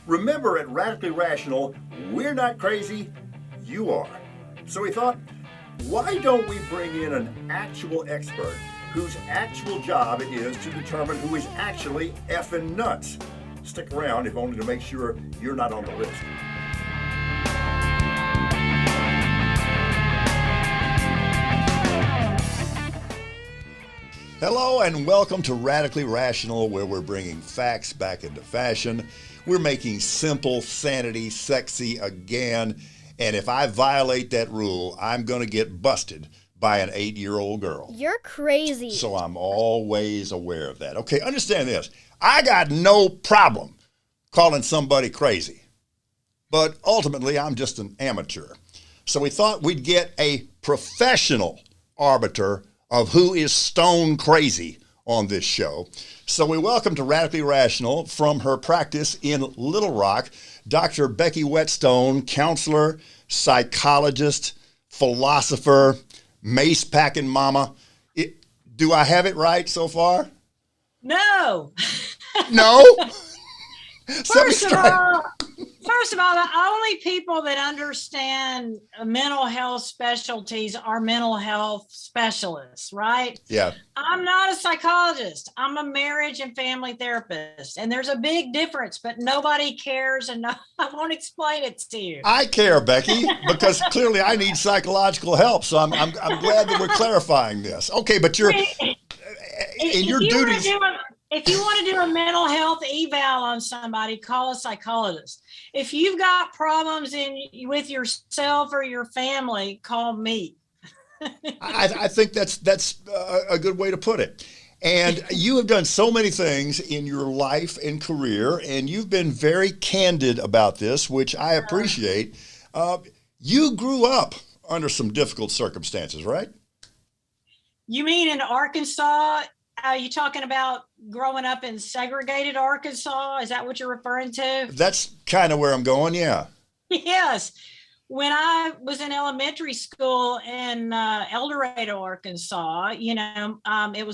Remember, at Radically Rational, we're not crazy, you are. So we thought, why don't we bring in an actual expert whose actual job it is to determine who is actually effing nuts? Stick around, if only to make sure you're not on the list. Hello and welcome to Radically Rational, where we're bringing facts back into fashion. We're making simple sanity sexy again. And if I violate that rule, I'm going to get busted by an 8-year-old girl. You're crazy. So I'm always aware of that. Okay, understand this. I got no problem calling somebody crazy. But ultimately, I'm just an amateur. So we thought we'd get a professional arbiter of who is stone crazy on this show. So we welcome to Radically Rational, from her practice in Little Rock, Dr. Becky Whetstone, counselor, psychologist, philosopher, mace-packing mama. Do I have it right so far? No. No? First of all, the only people that understand mental health specialties are mental health specialists, right? Yeah. I'm not a psychologist. I'm a marriage and family therapist. And there's a big difference, but nobody cares. And I won't explain it to you. I care, Becky, because clearly I need psychological help. So I'm glad that we're clarifying this. Okay, but you're in your duties. If you want to do a mental health eval on somebody, call a psychologist. If you've got problems with yourself or your family, call me. I think that's a good way to put it. And you have done so many things in your life and career, and you've been very candid about this, which I appreciate. You grew up under some difficult circumstances, right? You mean in Arkansas? Are you talking about growing up in segregated Arkansas? Is that what you're referring to? That's kind of where I'm going, yeah. Yes. When I was in elementary school in El Dorado, Arkansas, it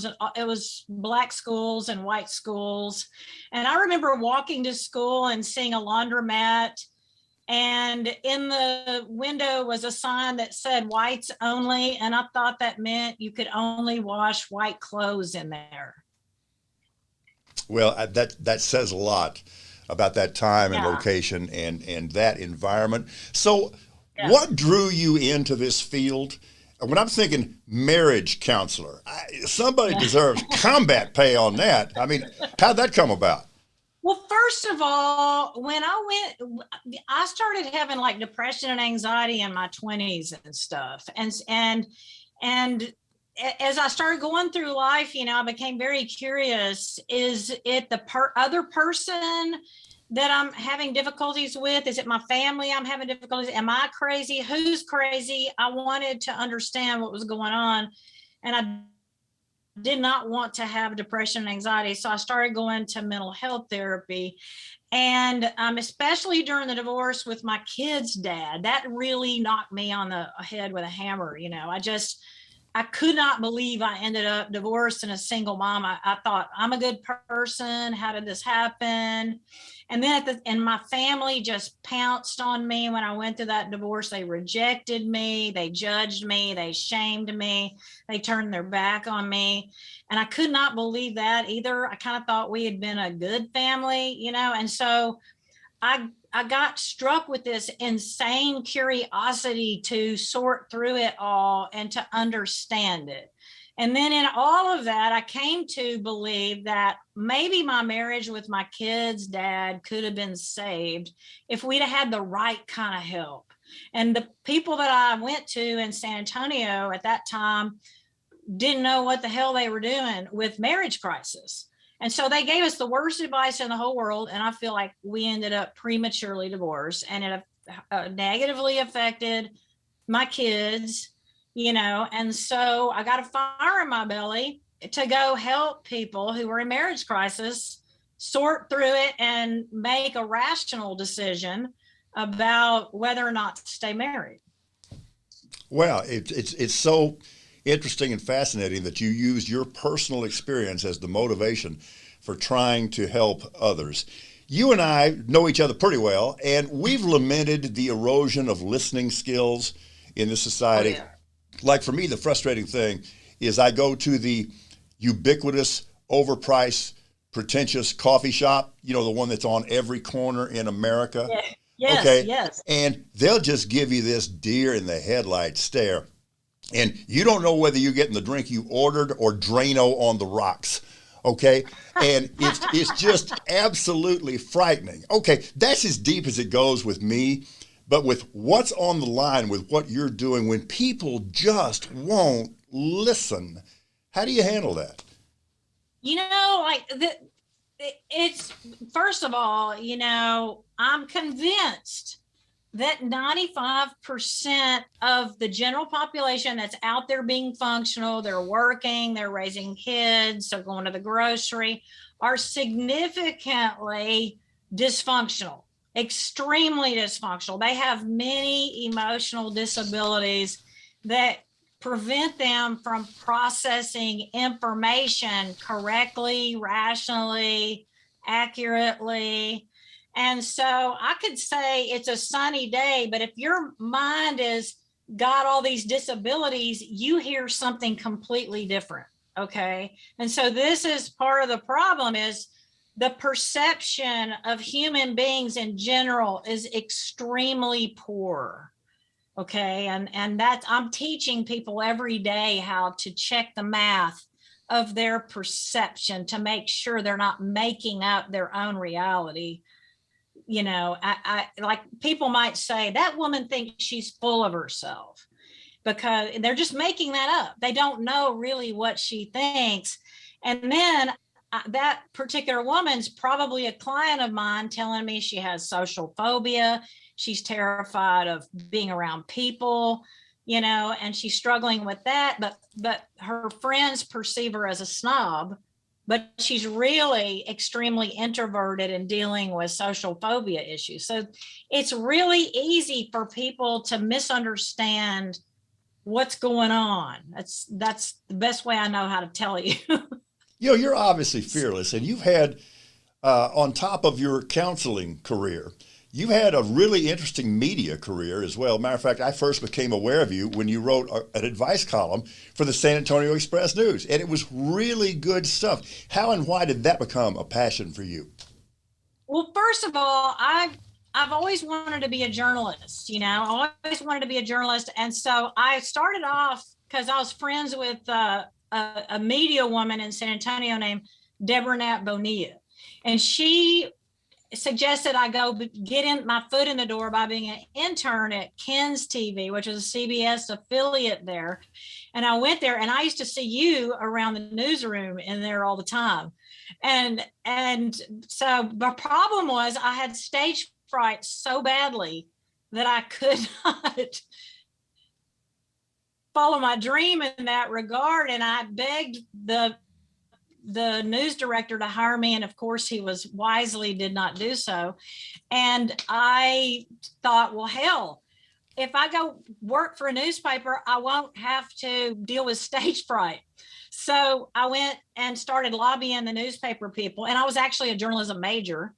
was black schools and white schools. And I remember walking to school and seeing a laundromat. And in the window was a sign that said whites only. And I thought that meant you could only wash white clothes in there. Well, that says a lot about that time and location and that environment. So what drew you into this field? When I'm thinking marriage counselor, somebody deserves combat pay on that. I mean, how'd that come about? Well, first of all, when I started having like depression and anxiety in my 20s and stuff. And as I started going through life, I became very curious. Is it the other person that I'm having difficulties with? Is it my family I'm having difficulties? Am I crazy? Who's crazy? I wanted to understand what was going on. And I did not want to have depression and anxiety. So I started going to mental health therapy. And especially during the divorce with my kid's dad, that really knocked me on the head with a hammer. I could not believe I ended up divorced and a single mom. I thought, I'm a good person. How did this happen? And then and my family just pounced on me when I went through that divorce. They rejected me. They judged me. They shamed me. They turned their back on me. And I could not believe that either. I kind of thought we had been a good family, and so I got struck with this insane curiosity to sort through it all and to understand it. And then in all of that, I came to believe that maybe my marriage with my kid's dad could have been saved if we'd have had the right kind of help. And the people that I went to in San Antonio at that time didn't know what the hell they were doing with marriage crisis. And so they gave us the worst advice in the whole world. And I feel like we ended up prematurely divorced, and it negatively affected my kids, and so I got a fire in my belly to go help people who were in marriage crisis sort through it and make a rational decision about whether or not to stay married. Well, it's so interesting and fascinating that you use your personal experience as the motivation for trying to help others. you and I know each other pretty well, and we've lamented the erosion of listening skills in this society. Oh, yeah. Like for me, the frustrating thing is I go to the ubiquitous, overpriced, pretentious coffee shop, you know, the one that's on every corner in America. Yeah. Yes, Okay. yes. And they'll just give you this deer in the headlight stare. And you don't know whether you're getting the drink you ordered or Drano on the rocks. Okay. And it's just absolutely frightening. Okay. That's as deep as it goes with me. But with what's on the line, with what you're doing, when people just won't listen, how do you handle that? You know, like it's first of all, you know, I'm convinced that 95% of the general population that's out there being functional, they're working, they're raising kids, they're going to the grocery, are significantly dysfunctional, extremely dysfunctional. They have many emotional disabilities that prevent them from processing information correctly, rationally, accurately. And so I could say it's a sunny day, but if your mind is got all these disabilities, you hear something completely different. Okay. And so this is part of the problem, is the perception of human beings in general is extremely poor. Okay. And that's, I'm teaching people every day how to check the math of their perception to make sure they're not making up their own reality. You know, I like, people might say that woman thinks she's full of herself because they're just making that up. They don't know really what she thinks. And then that particular woman's probably a client of mine telling me she has social phobia. She's terrified of being around people, you know, and she's struggling with that. But her friends perceive her as a snob, but she's really extremely introverted and dealing with social phobia issues. So it's really easy for people to misunderstand what's going on. That's the best way I know how to tell you. You know, you're obviously fearless, and you've had, on top of your counseling career, you've had a really interesting media career as well. Matter of fact, I first became aware of you when you wrote an advice column for the San Antonio Express-News, and it was really good stuff. How and why did that become a passion for you? Well, first of all, I've always wanted to be a journalist, you know, I always wanted to be a journalist. And so I started off because I was friends with a media woman in San Antonio named Deborah Nat Bonilla. And she suggested I go get in my foot in the door by being an intern at Ken's TV, which is a CBS affiliate there. And I went there, and I used to see you around the newsroom in there all the time. And so the problem was I had stage fright so badly that I could not follow my dream in that regard. And I begged the news director to hire me. And of course, he was wisely did not do so. And I thought, well, hell, if I go work for a newspaper, I won't have to deal with stage fright. So I went and started lobbying the newspaper people. And I was actually a journalism major.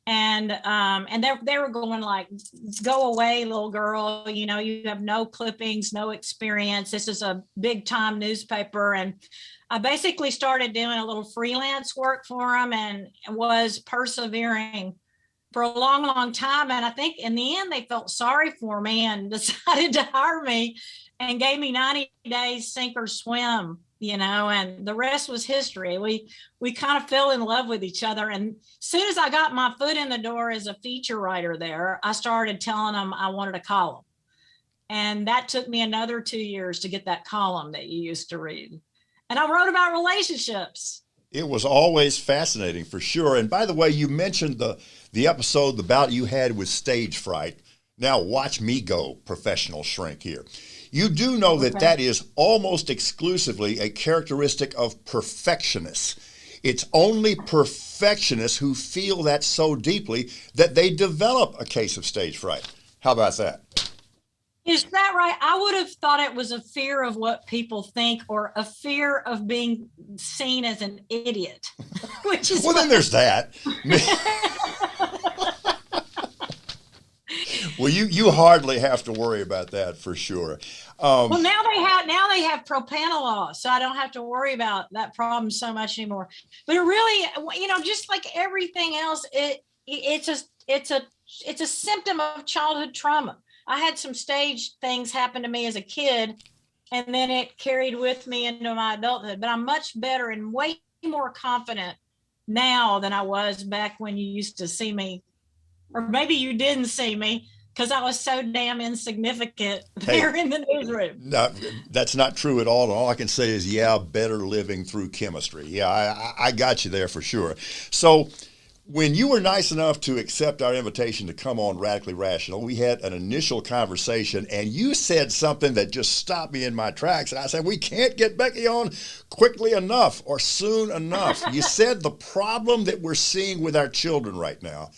And they were going like, go away, little girl, you know, you have no clippings, no experience. This is a big time newspaper. And I basically started doing a little freelance work for them and was persevering for a long, long time. And I think in the end, they felt sorry for me and decided to hire me and gave me 90 days sink or swim, you know, and the rest was history. We kind of fell in love with each other. And as soon as I got my foot in the door as a feature writer there, I started telling them I wanted a column. And that took me another 2 years to get that column that you used to read. And I wrote about relationships. It was always fascinating, for sure. And by the way, you mentioned the episode, the bout you had with stage fright. Now watch me go, professional shrink here. You do know that that is almost exclusively a characteristic of perfectionists. It's only perfectionists who feel that so deeply that they develop a case of stage fright. How about that? Is that right? I would have thought it was a fear of what people think or a fear of being seen as an idiot, which is well, then there's that. Well, you hardly have to worry about that for sure. Well, now they have propanolol, so I don't have to worry about that problem so much anymore. But it really, just like everything else, it's a symptom of childhood trauma. I had some stage things happen to me as a kid, and then it carried with me into my adulthood. But I'm much better and way more confident now than I was back when you used to see me, or maybe you didn't see me because I was so damn insignificant there in the newsroom. No, that's not true at all. All I can say is, yeah, better living through chemistry. Yeah, I got you there for sure. So when you were nice enough to accept our invitation to come on Radically Rational, we had an initial conversation, and you said something that just stopped me in my tracks. And I said, we can't get Becky on quickly enough or soon enough. You said the problem that we're seeing with our children right now,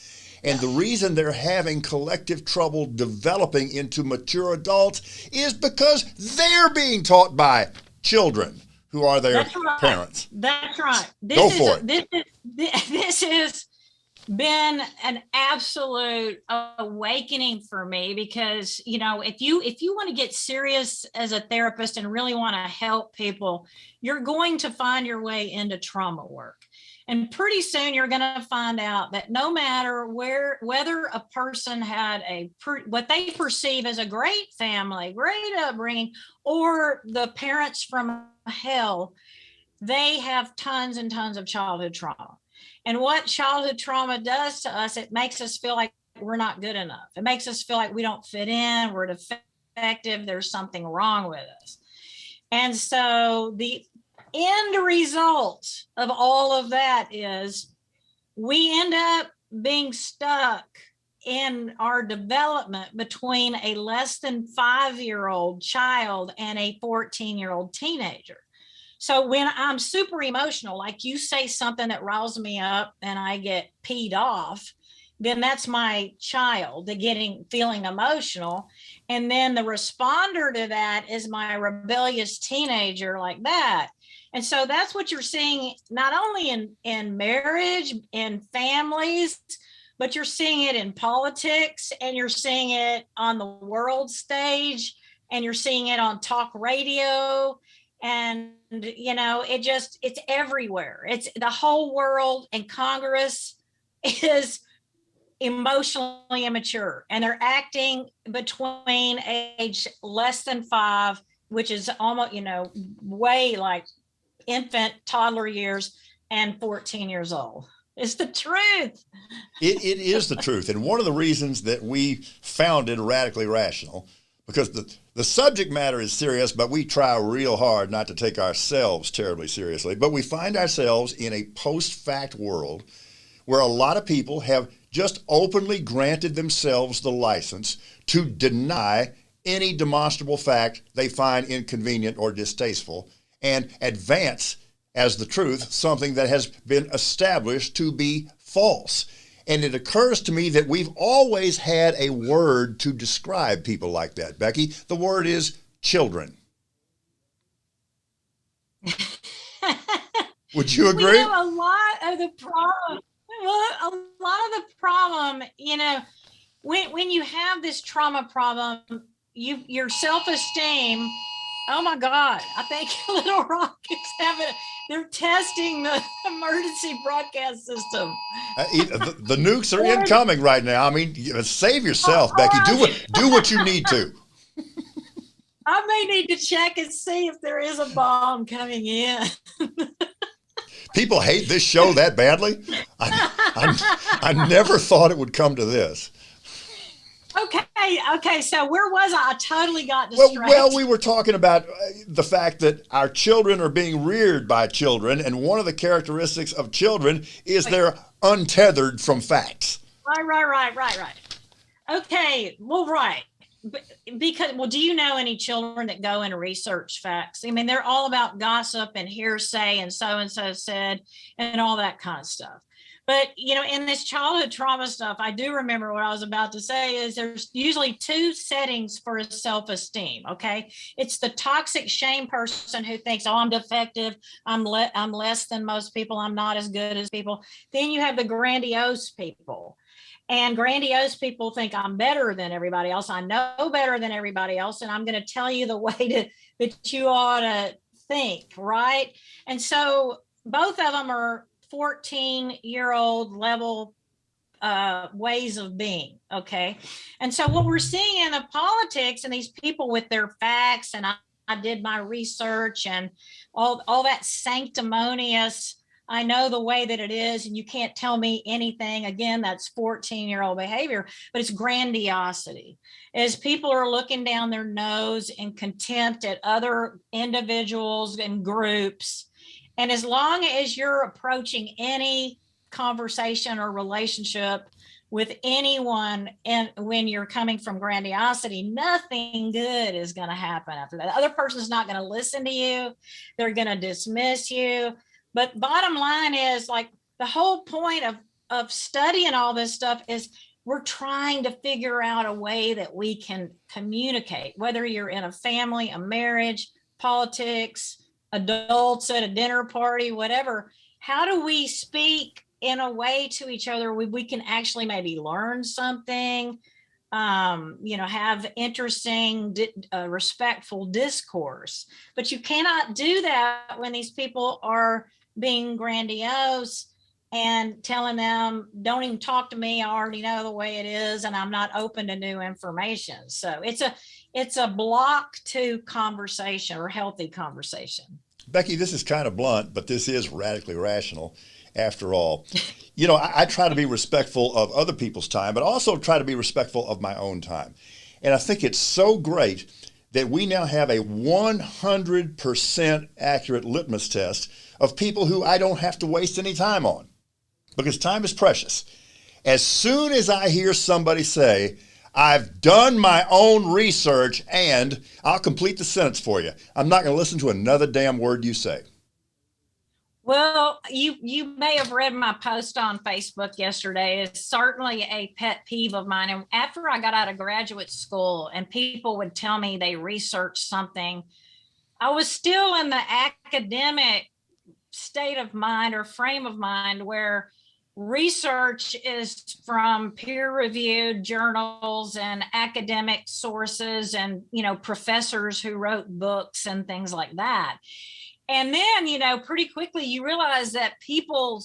and the reason they're having collective trouble developing into mature adults, is because they're being taught by children who are their parents. That's right. Go for it. This has been an absolute awakening for me, because if you want to get serious as a therapist and really want to help people, you're going to find your way into trauma work. And pretty soon you're going to find out that no matter whether a person had what they perceive as a great family, great upbringing, or the parents from hell, they have tons and tons of childhood trauma. And what childhood trauma does to us, it makes us feel like we're not good enough. It makes us feel like we don't fit in, we're defective, there's something wrong with us. And so the end result of all of that is we end up being stuck in our development between a less than 5-year-old child and a 14-year-old teenager. So when I'm super emotional, like you say something that riles me up and I get peed off, then that's my child feeling emotional. And then the responder to that is my rebellious teenager like that. And so that's what you're seeing, not only in marriage, in families, but you're seeing it in politics, and you're seeing it on the world stage, and you're seeing it on talk radio. And, it's everywhere. It's the whole world, and Congress is emotionally immature, and they're acting between age less than 5, which is almost, way like infant, toddler years, and 14 years old. It's the truth. It is the truth. And one of the reasons that we founded Radically Rational, because the subject matter is serious, but we try real hard not to take ourselves terribly seriously. But we find ourselves in a post-fact world where a lot of people have just openly granted themselves the license to deny any demonstrable fact they find inconvenient or distasteful, and advance as the truth something that has been established to be false. And it occurs to me that we've always had a word to describe people like that, Becky. The word is children. Would you agree? A lot of the problem, when you have this trauma problem, your self-esteem. Oh my God, I think Little Rock is they're testing the emergency broadcast system. The nukes are incoming right now. I mean, save yourself, Becky. Do what you need to. I may need to check and see if there is a bomb coming in. People hate this show that badly. I never thought it would come to this. Okay. So where was I? I totally got distracted. Well, we were talking about the fact that our children are being reared by children, and one of the characteristics of children is they're untethered from facts. Right. Okay. Well, right. Because, do you know any children that go and research facts? I mean, they're all about gossip and hearsay and so said and all that kind of stuff. But, in this childhood trauma stuff, I do remember what I was about to say is there's usually 2 settings for self-esteem, okay? It's the toxic shame person who thinks, oh, I'm defective, I'm less than most people, I'm not as good as people. Then you have the grandiose people. And grandiose people think I'm better than everybody else. I know better than everybody else. And I'm going to tell you the way that you ought to think, right? And so both of them are 14-year-old level ways of being. Okay. And so what we're seeing in the politics and these people with their facts, and I did my research and all that sanctimonious, I know the way that it is, and you can't tell me anything. Again, that's 14-year-old behavior, but it's grandiosity. As people are looking down their nose in contempt at other individuals and groups. And as long as you're approaching any conversation or relationship with anyone, and when you're coming from grandiosity, nothing good is going to happen after that. The other person's not going to listen to you. They're going to dismiss you. But bottom line is, like, the whole point of studying all this stuff is we're trying to figure out a way that we can communicate, whether you're in a family, a marriage, politics, adults at a dinner party, whatever. How do we speak in a way to each other we can actually maybe learn something, have interesting, respectful discourse? But you cannot do that when these people are being grandiose and telling them, don't even talk to me, I already know the way it is, and I'm not open to new information. So it's a block to conversation, or healthy conversation. Becky, this is kind of blunt, but this is radically rational after all. I try to be respectful of other people's time, but also try to be respectful of my own time. And I think it's so great that we now have a 100% accurate litmus test of people who I don't have to waste any time on, because time is precious. As soon as I hear somebody say, I've done my own research, and I'll complete the sentence for you, I'm not going to listen to another damn word you say. Well, you may have read my post on Facebook yesterday. It's certainly a pet peeve of mine. And after I got out of graduate school and people would tell me they researched something, I was still in the academic state of mind or frame of mind where research is from peer-reviewed journals and academic sources and, professors who wrote books and things like that. And then, pretty quickly you realize that people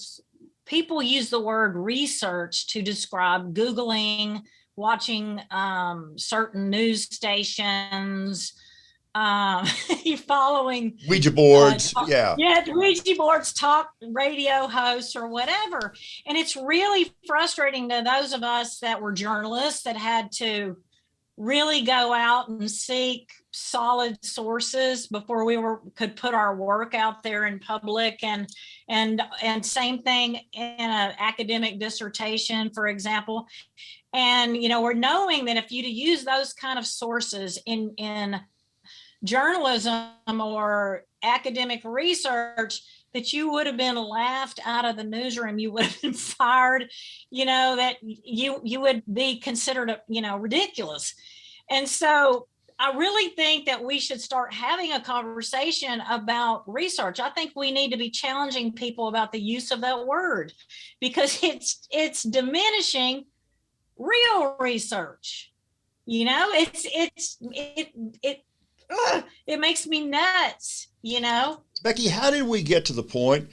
use the word research to describe Googling, watching certain news stations, following Ouija boards, Ouija boards, talk radio hosts or whatever. And it's really frustrating to those of us that were journalists that had to really go out and seek solid sources before we could put our work out there in public, and same thing in an academic dissertation, for example. And we're knowing that if you use those kind of sources in journalism or academic research, that you would have been laughed out of the newsroom, you would have been fired, that you would be considered, ridiculous. And so I really think that we should start having a conversation about research. I think we need to be challenging people about the use of that word, because it's diminishing real research. It makes me nuts, Becky, how did we get to the point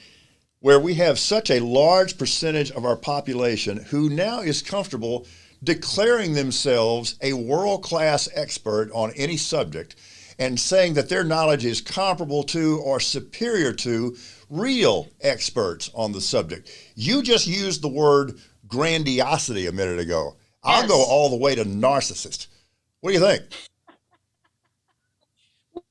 where we have such a large percentage of our population who now is comfortable declaring themselves a world-class expert on any subject and saying that their knowledge is comparable to or superior to real experts on the subject? You just used the word grandiosity a minute ago. I'll Yes. go all the way to narcissist. What do you think?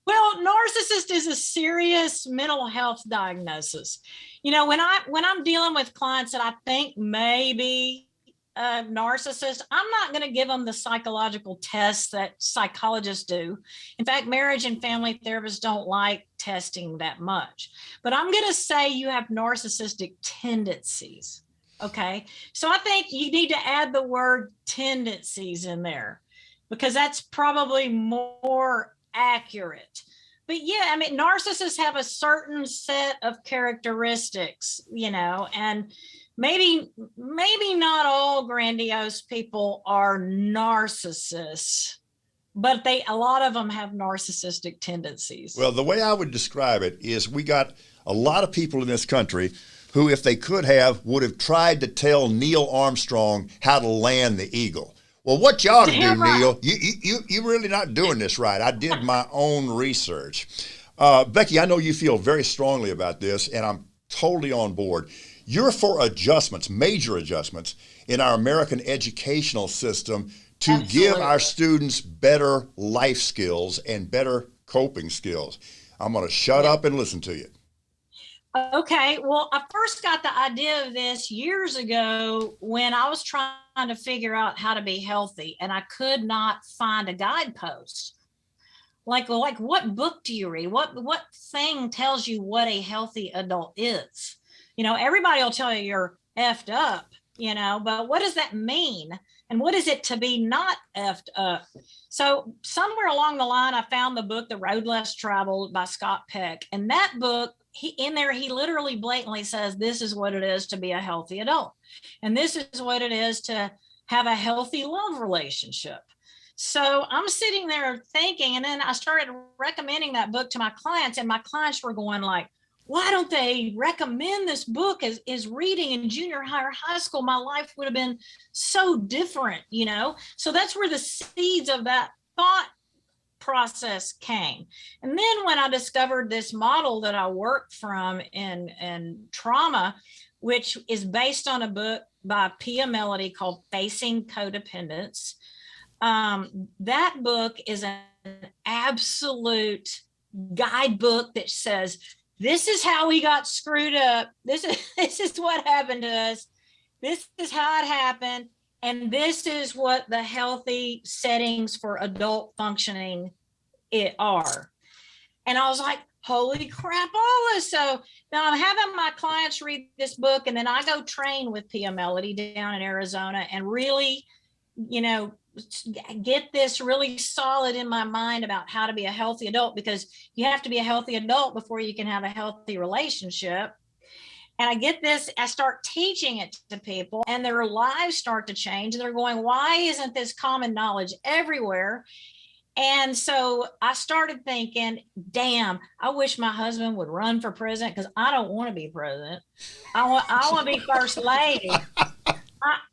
Well, narcissist is a serious mental health diagnosis. When I'm dealing with clients that I think maybe a narcissist, I'm not going to give them the psychological tests that psychologists do. In fact, marriage and family therapists don't like testing that much. But I'm going to say you have narcissistic tendencies. Okay. So I think you need to add the word tendencies in there, because that's probably more accurate. But yeah, narcissists have a certain set of characteristics, and maybe not all grandiose people are narcissists, but a lot of them have narcissistic tendencies. Well, the way I would describe it is we got a lot of people in this country who, if they could have, would have tried to tell Neil Armstrong how to land the eagle. Well, what you ought to do, Right. Neil, you're really not doing this right. I did my own research. Becky, I know you feel very strongly about this, and I'm totally on board. You're for adjustments, major adjustments in our American educational system to give Absolutely. our students better life skills and better coping skills. I'm going to shut up and listen to you. Okay, well, I first got the idea of this years ago when I was trying to figure out how to be healthy, and I could not find a guidepost. Like what book do you read? What thing tells you what a healthy adult is? Everybody will tell you you're effed up, but what does that mean? And what is it to be not effed up? So somewhere along the line, I found the book, The Road Less Traveled by Scott Peck. And that book, he literally blatantly says, this is what it is to be a healthy adult. And this is what it is to have a healthy love relationship. So I'm sitting there thinking, and then I started recommending that book to my clients, and my clients were going like, why don't they recommend this book as reading in junior high or high school? My life would have been so different, So that's where the seeds of that thought process came. And then when I discovered this model that I work from in trauma, which is based on a book by Pia Melody called Facing Codependence, that book is an absolute guidebook that says, this is how we got screwed up. This is what happened to us. This is how it happened. And this is what the healthy settings for adult functioning are. And I was like, holy crap, all this. So now I'm having my clients read this book, and then I go train with Pia Melody down in Arizona and really, get this really solid in my mind about how to be a healthy adult, because you have to be a healthy adult before you can have a healthy relationship. And I get this, I start teaching it to people, and their lives start to change. They're going, why isn't this common knowledge everywhere? And so I started thinking, damn, I wish my husband would run for president, because I don't want to be president. I want to be first lady.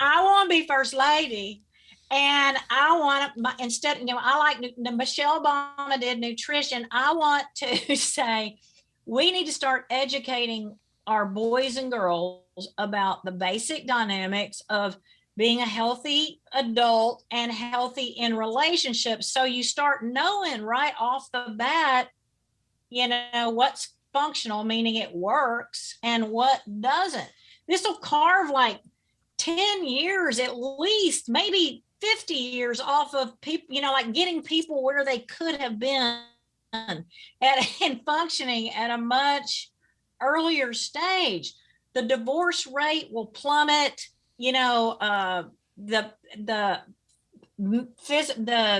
I want to be first lady. And I want to, instead, I like Michelle Obama did nutrition. I want to say, we need to start educating our boys and girls about the basic dynamics of being a healthy adult and healthy in relationships. So you start knowing right off the bat, what's functional, meaning it works, and what doesn't. This will carve like 10 years at least, maybe 50 years off of people, like getting people where they could have been and functioning at a much earlier stage. The divorce rate will plummet, the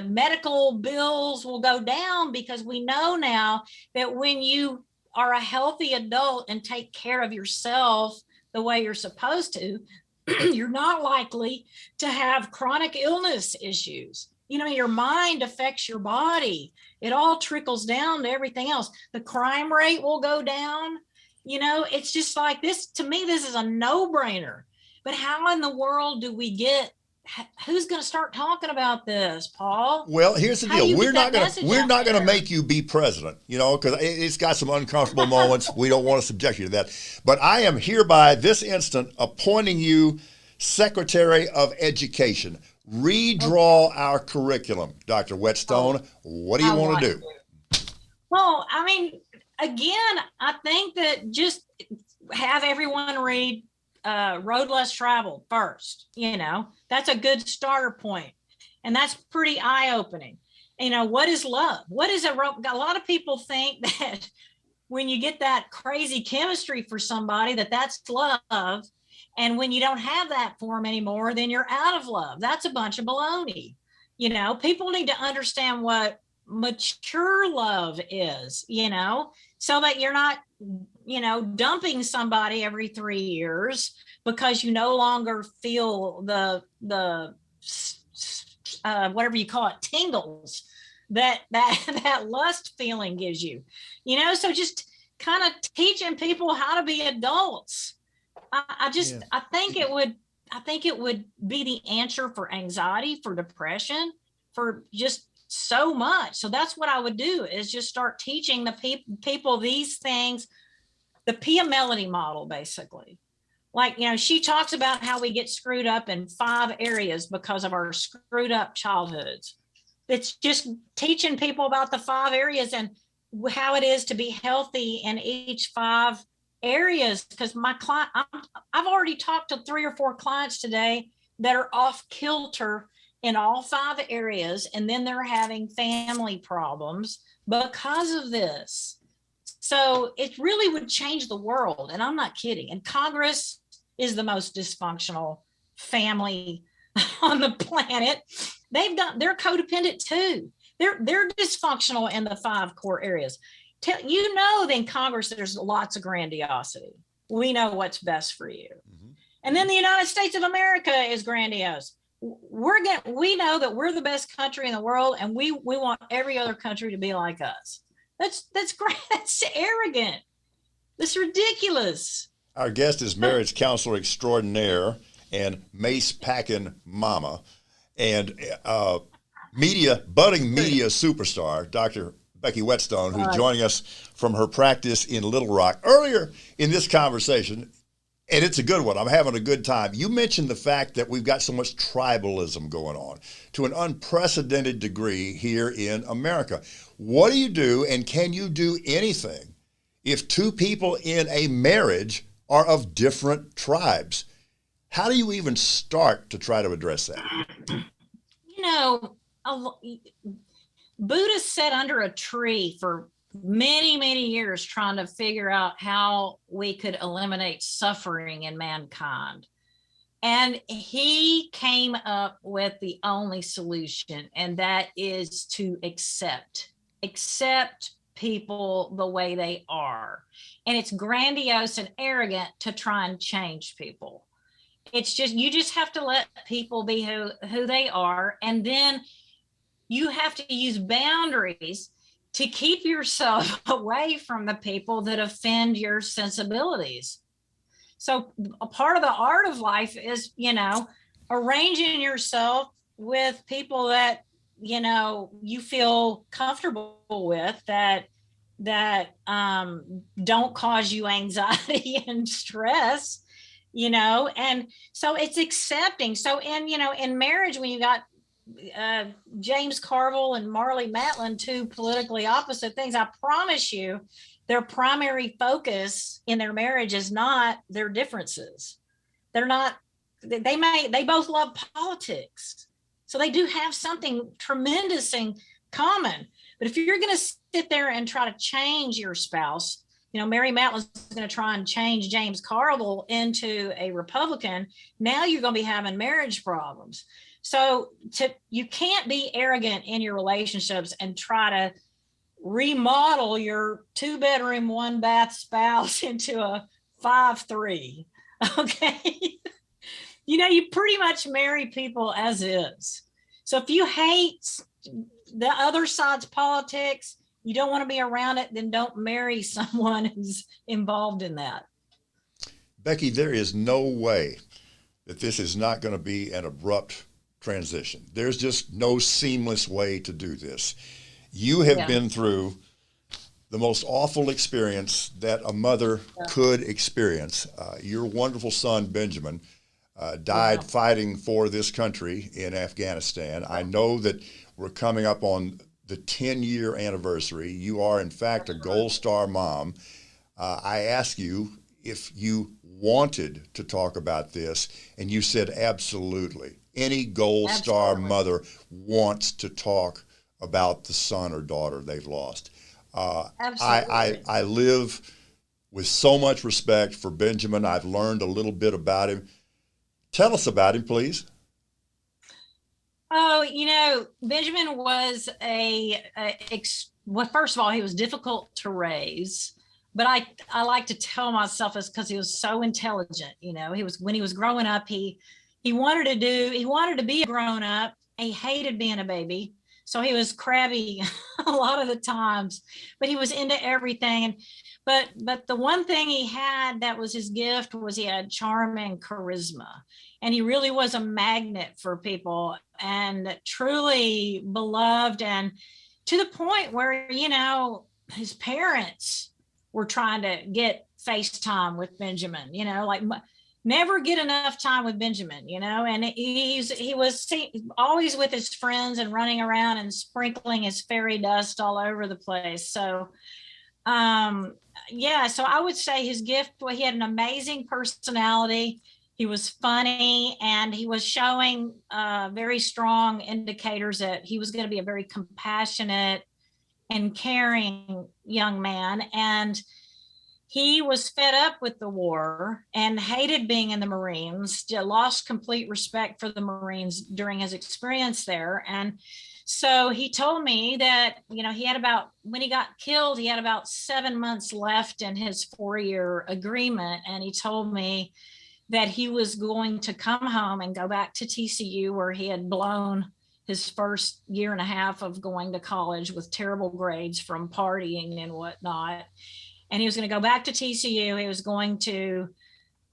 medical bills will go down, because we know now that when you are a healthy adult and take care of yourself the way you're supposed to, you're not likely to have chronic illness issues. Your mind affects your body. It all trickles down to everything else. The crime rate will go down. It's just like this. To me, this is a no-brainer. But how in the world do we who's going to start talking about this, Paul? Well, here's the deal. We're not going to make you be president, because it's got some uncomfortable moments. We don't want to subject you to that. But I am hereby this instant appointing you Secretary of Education. Redraw our curriculum, Dr. Whetstone. What do you want to do? Well, again, I think that just have everyone read Road Less Traveled first. That's a good starter point, and that's pretty eye-opening. What is love? What is a lot of people think that when you get that crazy chemistry for somebody, that's love, and when you don't have that for them anymore, then you're out of love. That's a bunch of baloney. People need to understand what mature love is, so that you're not dumping somebody every 3 years because you no longer feel the whatever you call it, tingles that lust feeling gives you, so just kind of teaching people how to be adults. I think it would be the answer for anxiety, for depression, for just so much. So that's what I would do, is just start teaching the people these things, the Pia Melody model, basically. Like, she talks about how we get screwed up in 5 areas because of our screwed up childhoods. It's just teaching people about the 5 areas and how it is to be healthy in each 5 areas. Because my client, I've already talked to 3 or 4 clients today that are off kilter in all 5 areas, and then they're having family problems because of this. So it really would change the world, and I'm not kidding. And Congress is the most dysfunctional family on the planet. They're codependent too. They're dysfunctional in the 5 core areas. In Congress, there's lots of grandiosity. We know what's best for you. Mm-hmm. And then the United States of America is grandiose. We know that we're the best country in the world, and we want every other country to be like us. That's great. That's arrogant. That's ridiculous. Our guest is marriage counselor extraordinaire and mace packing mama and budding media superstar, Dr. Becky Whetstone, who's joining us from her practice in Little Rock. Earlier in this conversation, and it's a good one, I'm having a good time, you mentioned the fact that we've got so much tribalism going on to an unprecedented degree here in America. What do you do, and can you do anything if 2 people in a marriage are of different tribes? How do you even start to try to address that? Buddhists sat under a tree for many, many years trying to figure out how we could eliminate suffering in mankind. And he came up with the only solution, and that is to accept people the way they are. And it's grandiose and arrogant to try and change people. It's just, you just have to let people be who they are. And then you have to use boundaries to keep yourself away from the people that offend your sensibilities. So a part of the art of life is, arranging yourself with people that, you feel comfortable with, that don't cause you anxiety and stress, and so it's accepting. So in marriage, when you got James Carville and Marley Matlin, 2 politically opposite things, I promise you their primary focus in their marriage is not their differences. They both love politics, so they do have something tremendous in common. But if you're going to sit there and try to change your spouse, Mary Matlin's going to try and change James Carville into a Republican, now you're going to be having marriage problems. So you can't be arrogant in your relationships and try to remodel your 2-bedroom, 1-bath spouse into a 5-3. Okay. You pretty much marry people as is. So if you hate the other side's politics, you don't want to be around it, then don't marry someone who's involved in that. Becky, there is no way that this is not going to be an abrupt transition. There's just no seamless way to do this. You have been through the most awful experience that a mother could experience. Your wonderful son, Benjamin, died fighting for this country in Afghanistan. I know that we're coming up on the 10-year anniversary. You are, in fact, a Gold Star mom. I asked you if you wanted to talk about this, and you said absolutely. Any Gold Star mother wants to talk about the son or daughter they've lost. I live with so much respect for Benjamin. I've learned a little bit about him. Tell us about him, please. Oh, Benjamin was well, first of all, he was difficult to raise. but I like to tell myself it's because he was so intelligent. He was, when he was growing up, he wanted to be a grown up. He hated being a baby. So he was crabby a lot of the times, but he was into everything. But the one thing he had that was his gift was he had charm and charisma. And he really was a magnet for people and truly beloved. And to the point where, his parents were trying to get FaceTime with Benjamin, like never get enough time with Benjamin, and he was always with his friends and running around and sprinkling his fairy dust all over the place. So so I would say his gift, well, he had an amazing personality. He was funny, and he was showing very strong indicators that he was going to be a very compassionate and caring young man. And he was fed up with the war and hated being in the Marines, lost complete respect for the Marines during his experience there. And so he told me that, he had when he got killed, he had about 7 months left in his 4-year agreement. And he told me that he was going to come home and go back to TCU, where he had blown his first year and a half of going to college with terrible grades from partying and whatnot. And he was going to go back to TCU. He was going to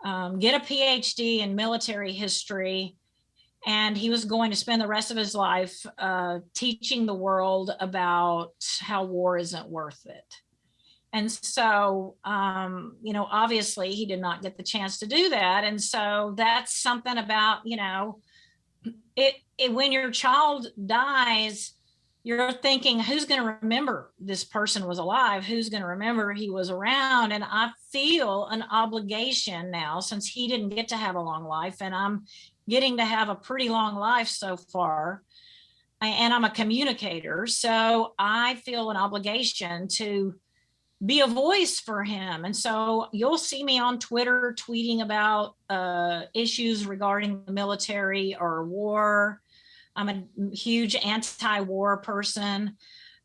get a PhD in military history. And he was going to spend the rest of his life teaching the world about how war isn't worth it. And so, obviously he did not get the chance to do that. And so that's something about, when your child dies, you're thinking, who's going to remember this person was alive? Who's going to remember he was around? And I feel an obligation now, since he didn't get to have a long life, and I'm getting to have a pretty long life so far. And I'm a communicator. So I feel an obligation to be a voice for him. And so you'll see me on Twitter tweeting about issues regarding the military or war. I'm a huge anti-war person.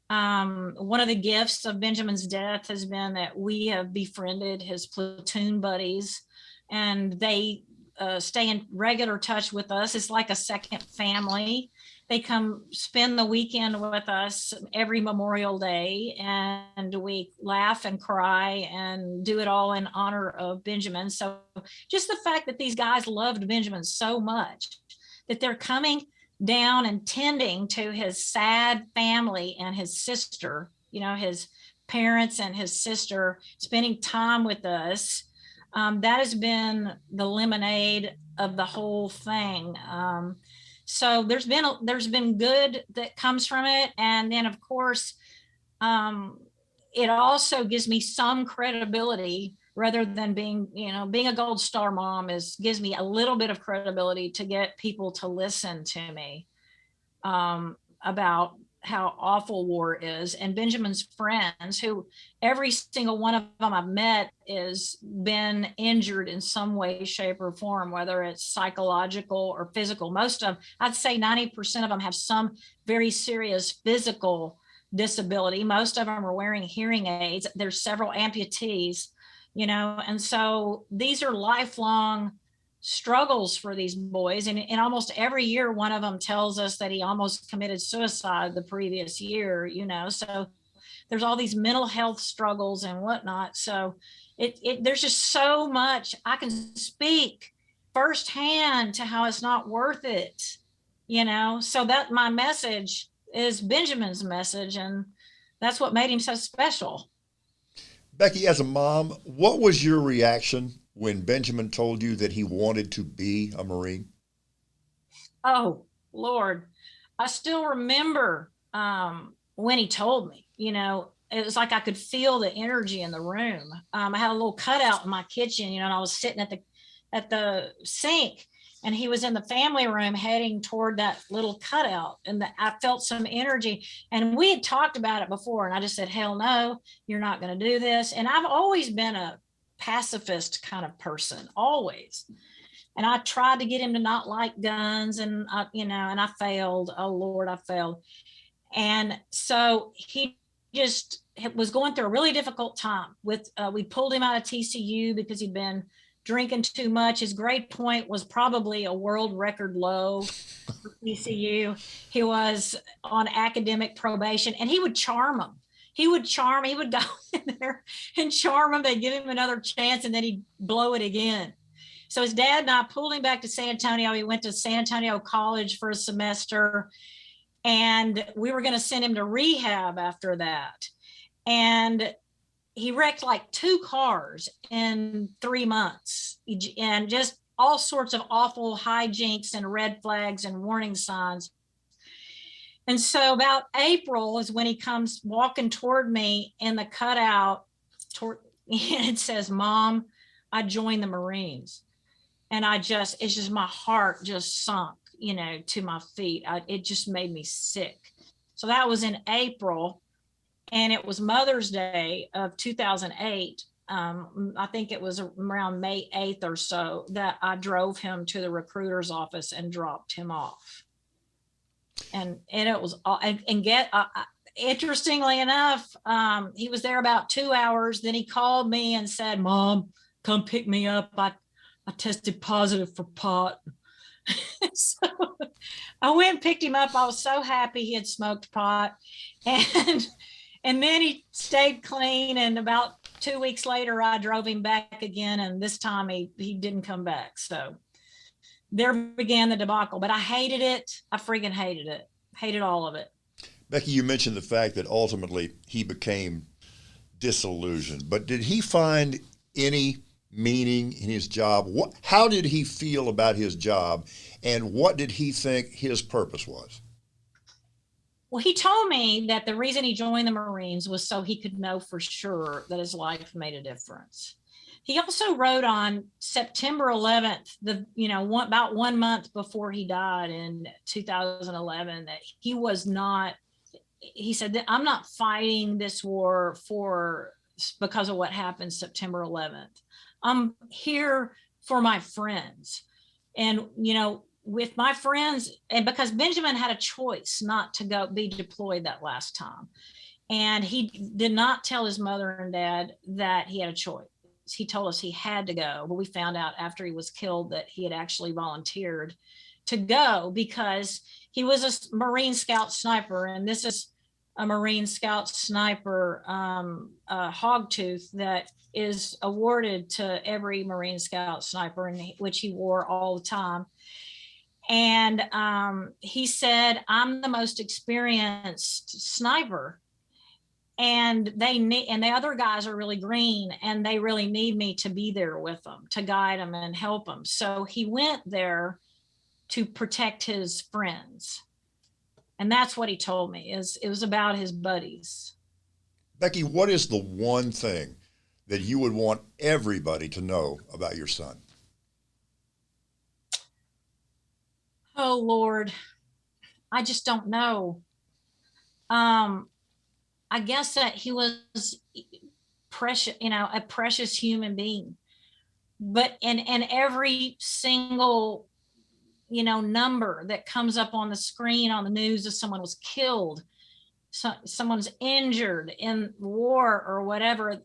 One of the gifts of Benjamin's death has been that we have befriended his platoon buddies, and they stay in regular touch with us. It's like a second family. They come spend the weekend with us every Memorial Day, and we laugh and cry and do it all in honor of Benjamin. So just the fact that these guys loved Benjamin so much that they're coming down and tending to his sad family and his sister, his parents and his sister, spending time with us. That has been the lemonade of the whole thing. So there's been good that comes from it. And then of course, it also gives me some credibility, rather than being a gold star mom gives me a little bit of credibility to get people to listen to me about how awful war is. And Benjamin's friends, who every single one of them I've met has been injured in some way, shape, or form, whether it's psychological or physical. Most of them, I'd say 90% of them have some very serious physical disability. Most of them are wearing hearing aids. There's several amputees, and so these are lifelong struggles for these boys. And almost every year, one of them tells us that he almost committed suicide the previous year, so there's all these mental health struggles and whatnot. So there's just so much. I can speak firsthand to how it's not worth it, so that my message is Benjamin's message, and that's what made him so special. Becky, as a mom, what was your reaction when Benjamin told you that he wanted to be a Marine? Oh, Lord. I still remember when he told me, it was like I could feel the energy in the room. I had a little cutout in my kitchen, and I was sitting at the sink, and he was in the family room heading toward that little cutout, and I felt some energy. And we had talked about it before, and I just said, hell no, you're not going to do this. And I've always been a pacifist kind of person, always. And I tried to get him to not like guns, and I failed. Oh Lord, I failed. And so he just was going through a really difficult time with, we pulled him out of TCU because he'd been drinking too much. His grade point was probably a world record low for TCU. He was on academic probation, and he would charm them. He would go in there and charm them. They'd give him another chance, and then he'd blow it again. So his dad and I pulled him back to San Antonio. He went to San Antonio College for a semester, and we were going to send him to rehab after that. And he wrecked like 2 cars in 3 months, and just all sorts of awful hijinks and red flags and warning signs. And so about April is when he comes walking toward me in the cutout, and it says, "Mom, I joined the Marines." And it's just, my heart just sunk, to my feet. It just made me sick. So that was in April, and it was Mother's Day of 2008. I think it was around May 8th or so that I drove him to the recruiter's office and dropped him off. And it was, interestingly enough, he was there about 2 hours. Then he called me and said, "Mom, come pick me up. I tested positive for pot." So I went and picked him up. I was so happy he had smoked pot. And then he stayed clean. And about 2 weeks later, I drove him back again. And this time he didn't come back. So there began the debacle. But I hated it. I freaking hated it. Hated all of it. Becky, you mentioned the fact that ultimately he became disillusioned. But did he find any meaning in his job? How did he feel about his job, and what did he think his purpose was? Well, he told me that the reason he joined the Marines was so he could know for sure that his life made a difference. He also wrote on September 11th, about 1 month before he died in 2011, that he said that I'm not fighting this war because of what happened September 11th. I'm here for my friends. And, with my friends, and because Benjamin had a choice not to go be deployed that last time. And he did not tell his mother and dad that he had a choice. He told us he had to go, but we found out after he was killed that he had actually volunteered to go because he was a Marine Scout sniper. And this is a Marine Scout sniper hogtooth that is awarded to every Marine Scout sniper, which he wore all the time. And he said, "I'm the most experienced sniper, and the other guys are really green, and they really need me to be there with them, to guide them and help them." So he went there to protect his friends. And that's what he told me, it was about his buddies. Becky, what is the one thing that you would want everybody to know about your son? Oh, Lord, I just don't know. I guess that he was precious, a precious human being. But in every single, number that comes up on the screen on the news of someone was killed, someone's injured in war or whatever,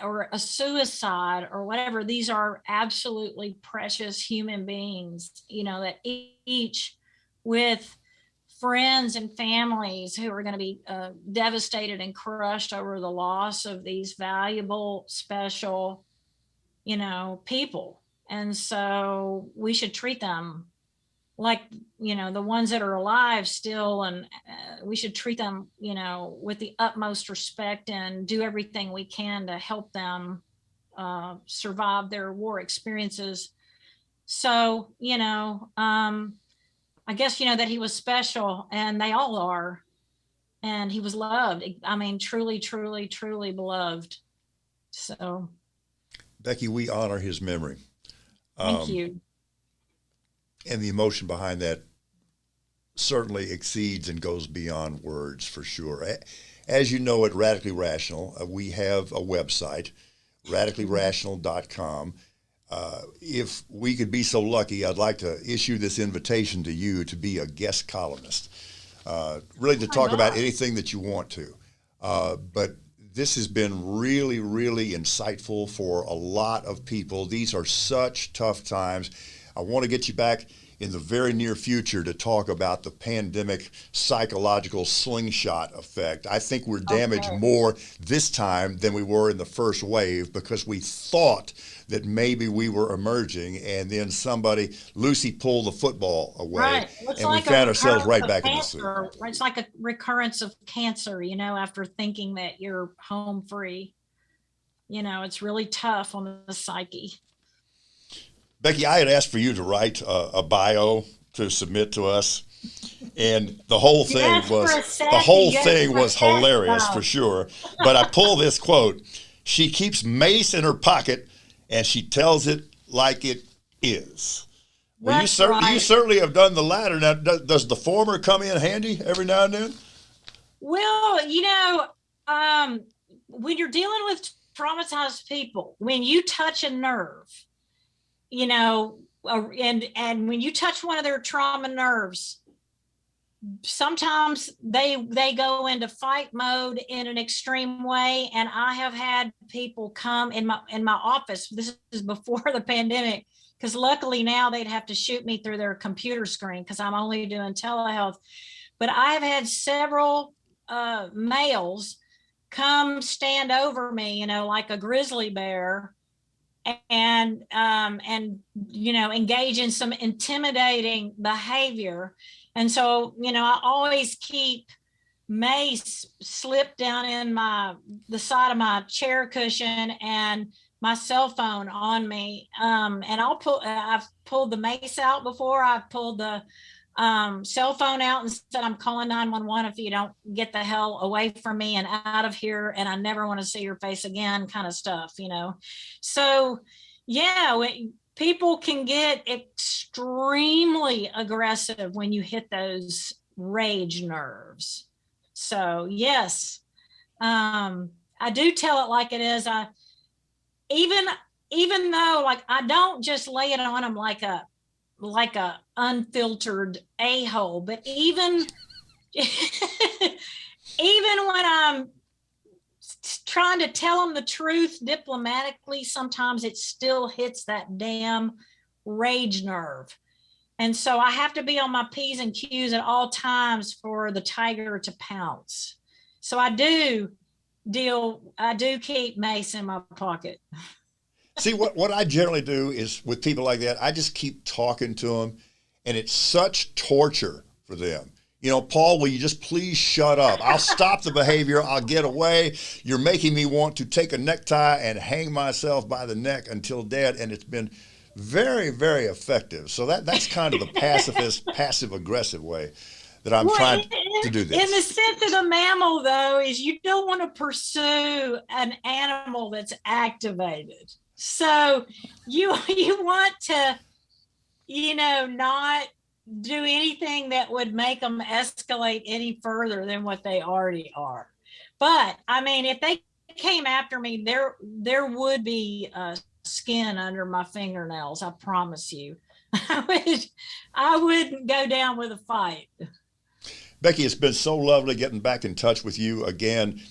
or a suicide or whatever, these are absolutely precious human beings, that each with friends and families who are going to be devastated and crushed over the loss of these valuable, special, people. And so we should treat them like, the ones that are alive still, and we should treat them, with the utmost respect and do everything we can to help them survive their war experiences. So, I guess, that he was special, and they all are, and he was loved. I mean, truly, truly, truly beloved. So. Becky, we honor his memory. Thank you. And the emotion behind that certainly exceeds and goes beyond words, for sure. As you know, at Radically Rational, we have a website, radicallyrational.com. If we could be so lucky, I'd like to issue this invitation to you to be a guest columnist, really to talk about anything that you want to. But this has been really, really insightful for a lot of people. These are such tough times. I want to get you back in the very near future to talk about the pandemic psychological slingshot effect. I think we're damaged more this time than we were in the first wave because we thought that maybe we were emerging, and then Lucy pulled the football away, right. And we found ourselves right back in the soup. It's like a recurrence of cancer, after thinking that you're home free. It's really tough on the psyche. Becky, I had asked for you to write a bio to submit to us, and the whole thing was hilarious for sure. But I pulled this quote: "She keeps mace in her pocket, and she tells it like it is." Well, you certainly have done the latter. Now, does the former come in handy every now and then? Well, when you're dealing with traumatized people, when you touch a nerve, and when you touch one of their trauma nerves, sometimes they go into fight mode in an extreme way. And I have had people come in my office. This is before the pandemic, because luckily now they'd have to shoot me through their computer screen because I'm only doing telehealth. But I have had several males come stand over me, like a grizzly bear, and engage in some intimidating behavior. And so, I always keep mace slipped down in the side of my chair cushion and my cell phone on me. And I've pulled the mace out before. I've pulled the cell phone out and said, "I'm calling 911 if you don't get the hell away from me and out of here, and I never want to see your face again," kind of stuff, So yeah, people can get extremely aggressive when you hit those rage nerves. So yes, I do tell it like it is. Even though, like, I don't just lay it on them like a unfiltered a-hole, but even when I'm trying to tell them the truth diplomatically, sometimes it still hits that damn rage nerve. And so I have to be on my P's and Q's at all times for the tiger to pounce. So I do keep mace in my pocket. See, what I generally do is with people like that, I just keep talking to them, and it's such torture for them. "Paul, will you just please shut up? I'll stop the behavior. I'll get away. You're making me want to take a necktie and hang myself by the neck until dead." And it's been very, very effective. So that's kind of the pacifist, passive-aggressive way that I'm trying to do this. In the sense of a mammal, though, is you don't want to pursue an animal that's activated. So you want to, not do anything that would make them escalate any further than what they already are. But I mean, if they came after me, there would be skin under my fingernails. I promise you. I wouldn't go down with a fight. Becky, it's been so lovely getting back in touch with you again.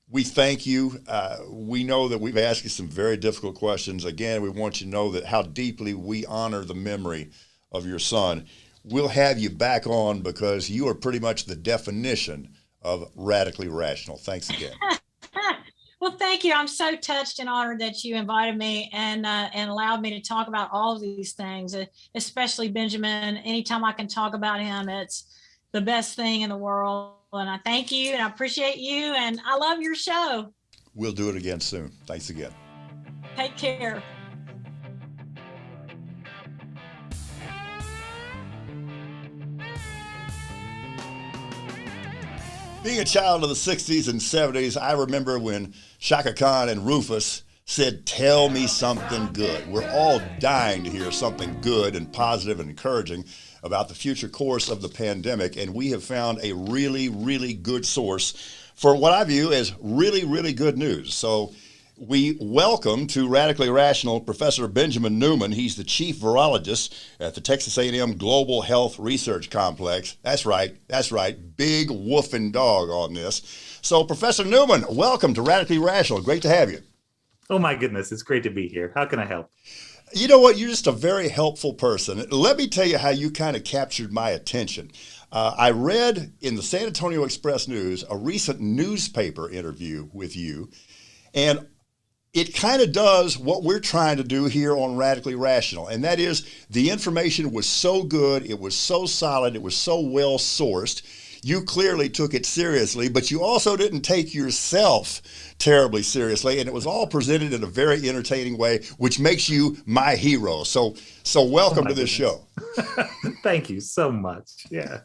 We thank you. We know that we've asked you some very difficult questions. Again, we want you to know that how deeply we honor the memory of your son. We'll have you back on because you are pretty much the definition of radically rational. Thanks again. Well, thank you. I'm so touched and honored that you invited me and allowed me to talk about all of these things, especially Benjamin. Anytime I can talk about him, it's the best thing in the world. And I thank you and I appreciate you and I love your show. We'll do it again soon. Thanks again. Take care. Being a child of the 60s and 70s, I remember when Shaka Khan and Rufus said, "Tell me something good." We're all dying to hear something good and positive and encouraging about the future course of the pandemic, and we have found a really, really good source for what I view as really, really good news. So We welcome to Radically Rational Professor Benjamin Neuman. He's the chief virologist at the Texas A&M Global Health Research Complex. That's right. Big woofing dog on this. So, Professor Neuman, welcome to Radically Rational. Great to have you. Oh my goodness, it's great to be here. How can I help? You know what? You're just a very helpful person. Let me tell you how you kind of captured my attention. I read in the San Antonio Express News a recent newspaper interview with you, and it kind of does what we're trying to do here on Radically Rational, and that is the information was so good, it was so solid, it was so well sourced. You clearly took it seriously, but you also didn't take yourself terribly seriously, and it was all presented in a very entertaining way, which makes you my hero. So welcome to this show. Thank you so much. Yeah.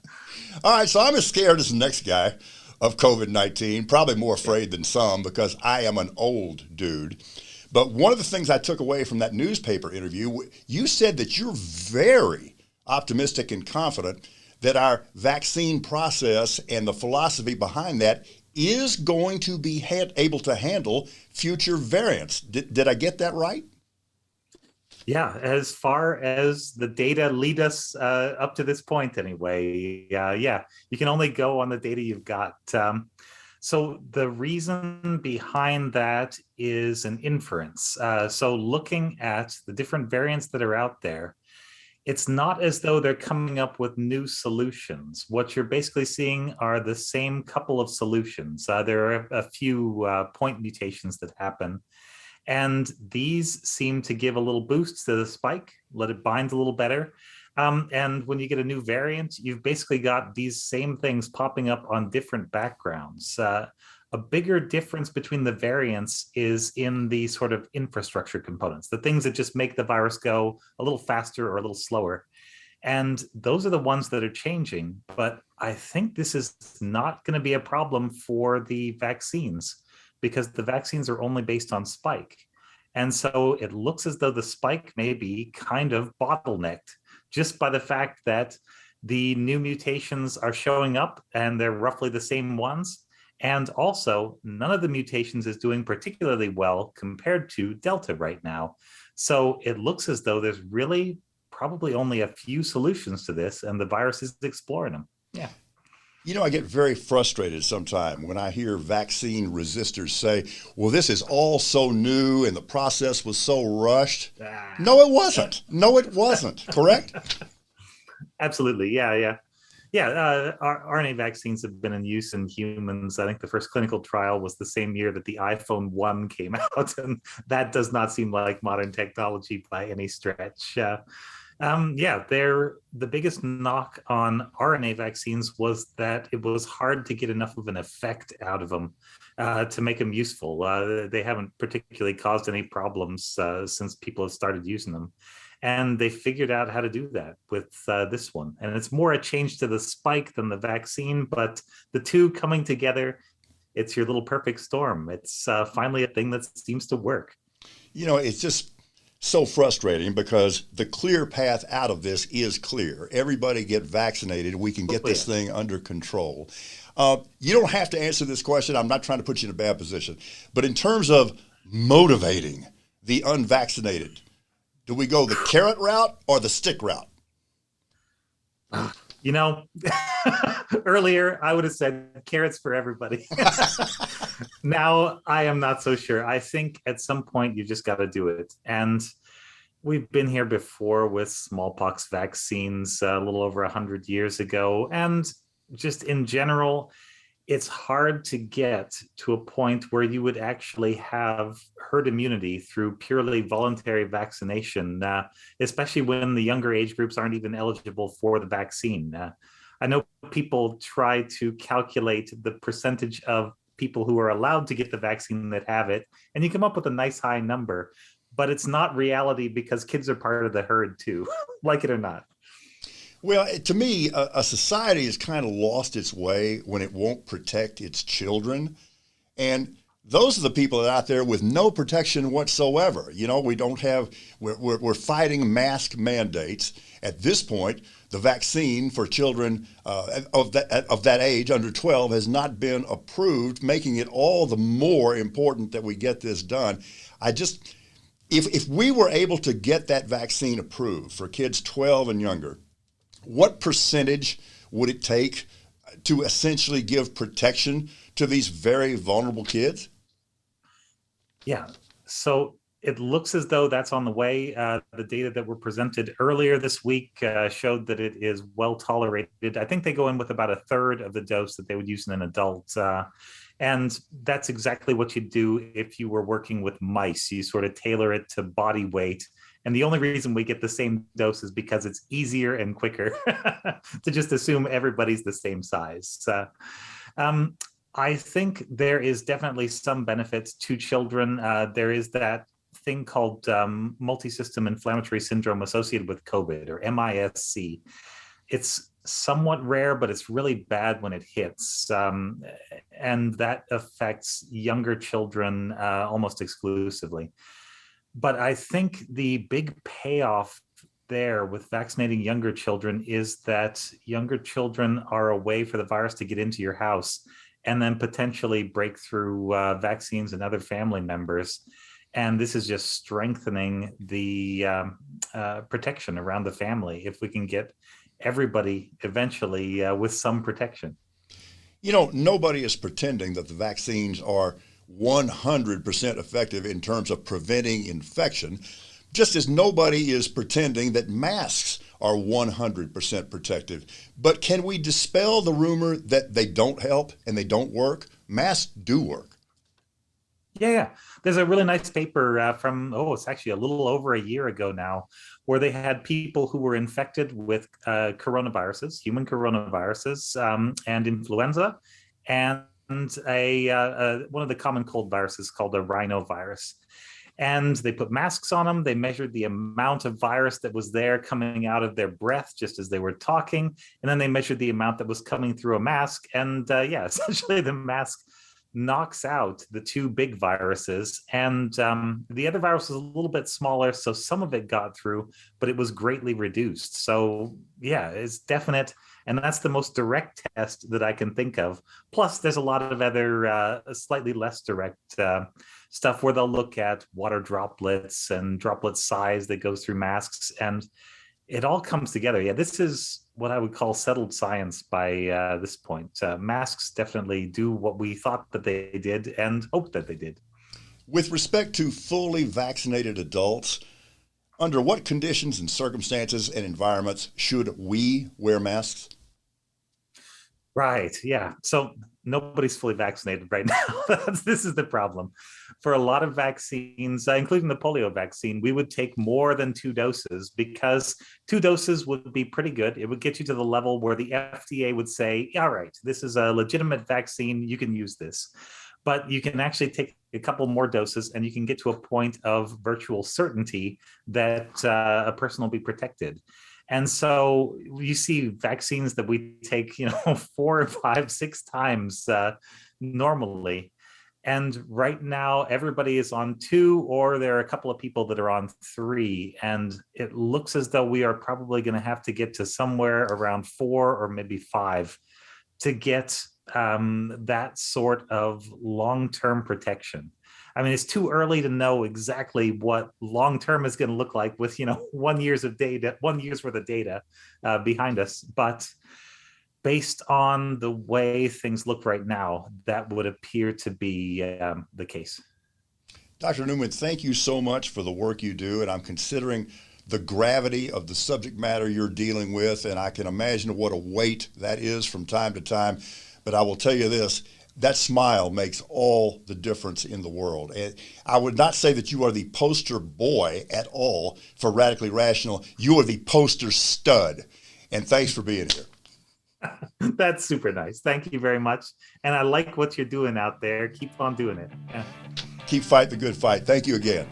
All right, so I'm as scared as the next guy of COVID-19, probably more afraid than some because I am an old dude. But one of the things I took away from that newspaper interview, you said that you're very optimistic and confident that our vaccine process and the philosophy behind that is going to be able to handle future variants. Did I get that right? Yeah, as far as the data lead us up to this point anyway, yeah, you can only go on the data you've got. So the reason behind that is an inference. So looking at the different variants that are out there, it's not as though they're coming up with new solutions. What you're basically seeing are the same couple of solutions. There are a few point mutations that happen. And these seem to give a little boost to the spike, let it bind a little better. And when you get a new variant, you've basically got these same things popping up on different backgrounds. A bigger difference between the variants is in the sort of infrastructure components, the things that just make the virus go a little faster or a little slower. And those are the ones that are changing. But I think this is not going to be a problem for the vaccines because the vaccines are only based on spike. And so it looks as though the spike may be kind of bottlenecked just by the fact that the new mutations are showing up and they're roughly the same ones. And also, none of the mutations is doing particularly well compared to Delta right now. So it looks as though there's really probably only a few solutions to this, and the virus is exploring them. Yeah. You know, I get very frustrated sometimes when I hear vaccine resistors say, well, this is all so new and the process was so rushed. No, it wasn't. Correct? Absolutely. Yeah. RNA vaccines have been in use in humans. I think the first clinical trial was the same year that the iPhone 1 came out, and that does not seem like modern technology by any stretch. The biggest knock on RNA vaccines was that it was hard to get enough of an effect out of them to make them useful. They haven't particularly caused any problems since people have started using them. And they figured out how to do that with this one. And it's more a change to the spike than the vaccine, but the two coming together, it's your little perfect storm. It's finally a thing that seems to work. You know, it's just so frustrating because the clear path out of this is clear. Everybody get vaccinated. We can get this thing under control. You don't have to answer this question. I'm not trying to put you in a bad position. But in terms of motivating the unvaccinated, do we go the carrot route or the stick route? You know, earlier I would have said carrots for everybody. Now I am not so sure. I think at some point you just got to do it. And we've been here before with smallpox vaccines a little over 100 years ago. And just in general, it's hard to get to a point where you would actually have herd immunity through purely voluntary vaccination, especially when the younger age groups aren't even eligible for the vaccine. I know people try to calculate the percentage of people who are allowed to get the vaccine that have it, and you come up with a nice high number, but it's not reality because kids are part of the herd too, like it or not. Well, to me, a society has kind of lost its way when it won't protect its children. And those are the people that are out there with no protection whatsoever. You know, we're fighting mask mandates. At this point, the vaccine for children of that age, under 12, has not been approved, making it all the more important that we get this done. If we were able to get that vaccine approved for kids 12 and younger, what percentage would it take to essentially give protection to these very vulnerable kids? Yeah. So it looks as though that's on the way. The data that were presented earlier this week showed that it is well tolerated. I think they go in with about a third of the dose that they would use in an adult. And that's exactly what you do if you were working with mice. You sort of tailor it to body weight. And the only reason we get the same dose is because it's easier and quicker to just assume everybody's the same size. I think there is definitely some benefits to children. There is that thing called multisystem inflammatory syndrome associated with COVID, or MISC. It's somewhat rare, but it's really bad when it hits. And that affects younger children almost exclusively. But I think the big payoff there with vaccinating younger children is that younger children are a way for the virus to get into your house and then potentially break through vaccines and other family members. And this is just strengthening the protection around the family if we can get everybody eventually with some protection. You know, nobody is pretending that the vaccines are 100% effective in terms of preventing infection, just as nobody is pretending that masks are 100% protective. But can we dispel the rumor that they don't help and they don't work? Masks do work. Yeah. There's a really nice paper from, it's actually a little over a year ago now, where they had people who were infected with coronaviruses, human coronaviruses, and influenza, and one of the common cold viruses called the rhinovirus. And they put masks on them. They measured the amount of virus that was there coming out of their breath just as they were talking. And then they measured the amount that was coming through a mask. And essentially the mask knocks out the two big viruses. And the other virus was a little bit smaller, so some of it got through, but it was greatly reduced. So it's definite. And that's the most direct test that I can think of. Plus, there's a lot of other slightly less direct stuff where they'll look at water droplets and droplet size that goes through masks. And it all comes together. Yeah, this is what I would call settled science by this point. Masks definitely do what we thought that they did and hoped that they did. With respect to fully vaccinated adults, under what conditions and circumstances and environments should we wear masks? Right. Yeah. So nobody's fully vaccinated right now. This is the problem. For a lot of vaccines, including the polio vaccine, we would take more than 2 doses because 2 doses would be pretty good. It would get you to the level where the FDA would say, all right, this is a legitimate vaccine. You can use this. But you can actually take a couple more doses and you can get to a point of virtual certainty that a person will be protected. And so you see vaccines that we take, 4, 5, 6 times normally. And right now, everybody is on 2, or there are a couple of people that are on 3. And it looks as though we are probably going to have to get to somewhere around 4 or maybe 5 to get that sort of long-term protection. I mean, it's too early to know exactly what long-term is going to look like with, 1 year's worth of data behind us. But based on the way things look right now, that would appear to be the case. Dr. Neuman, thank you so much for the work you do. And I'm considering the gravity of the subject matter you're dealing with. And I can imagine what a weight that is from time to time. But I will tell you this, that smile makes all the difference in the world. And I would not say that you are the poster boy at all for Radically Rational. You are the poster stud. And thanks for being here. That's super nice. Thank you very much. And I like what you're doing out there. Keep on doing it. Yeah. Keep fighting the good fight. Thank you again.